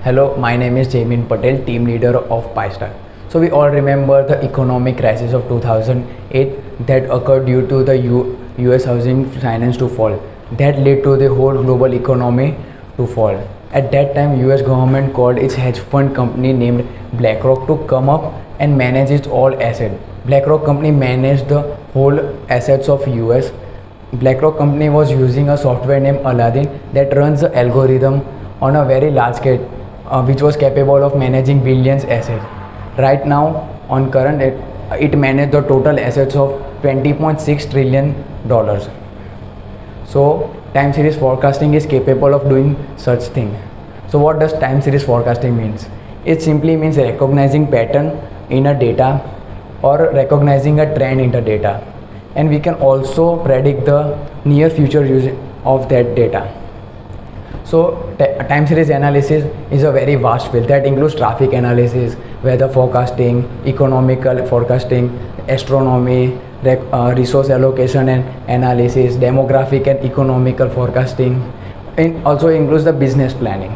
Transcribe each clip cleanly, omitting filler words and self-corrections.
Hello, my name is Jamin Patel, team leader of PyStack. So we all remember the economic crisis of 2008 that occurred due to the US housing finance to fall. That led to the whole global economy to fall. At that time, US government called its hedge fund company named BlackRock to come up and manage its all assets. BlackRock company managed the whole assets of US. BlackRock company was using a software named Aladdin that runs the algorithm on a very large scale, which was capable of managing billions assets. Right now, on current, it manages the total assets of $20.6 trillion. So time series forecasting is capable of doing such thing. So what does time series forecasting means? It simply means recognizing pattern in a data or recognizing a trend in the data, and we can also predict the near future use of that data. So time series analysis is a very vast field that includes traffic analysis, weather forecasting, economical forecasting, astronomy, resource allocation and analysis, demographic and economical forecasting. It also includes the business planning.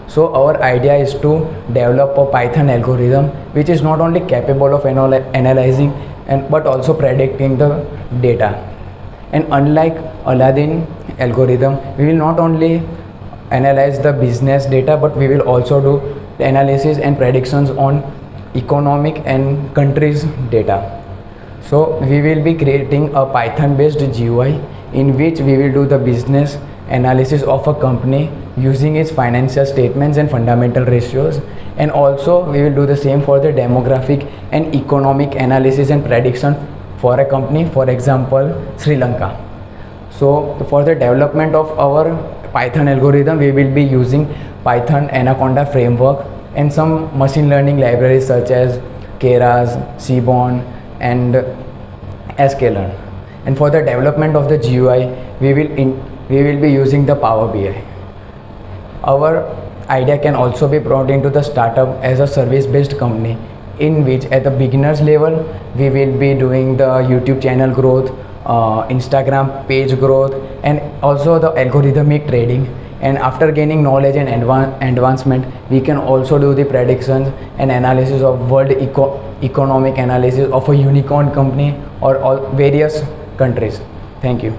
So our idea is to develop a Python algorithm which is not only capable of analyzing but also predicting the data. And unlike Aladdin algorithm, we will not only analyze the business data, but we will also do the analysis and predictions on economic and countries data. So we will be creating a Python based GUI in which we will do the business analysis of a company using its financial statements and fundamental ratios, and also we will do the same for the demographic and economic analysis and prediction for a company, for example Sri Lanka. So for the development of our Python algorithm, we will be using Python Anaconda framework and some machine learning libraries such as Keras, Seaborn and sklearn. And for the development of the GUI, we will be using the Power BI. Our idea can also be brought into the startup as a service based company, in which at the beginners level we will be doing the YouTube channel growth, Instagram page growth, and also the algorithmic trading. And after gaining knowledge and advancement, we can also do the predictions and analysis of world economic analysis of a unicorn company or all various countries. Thank you.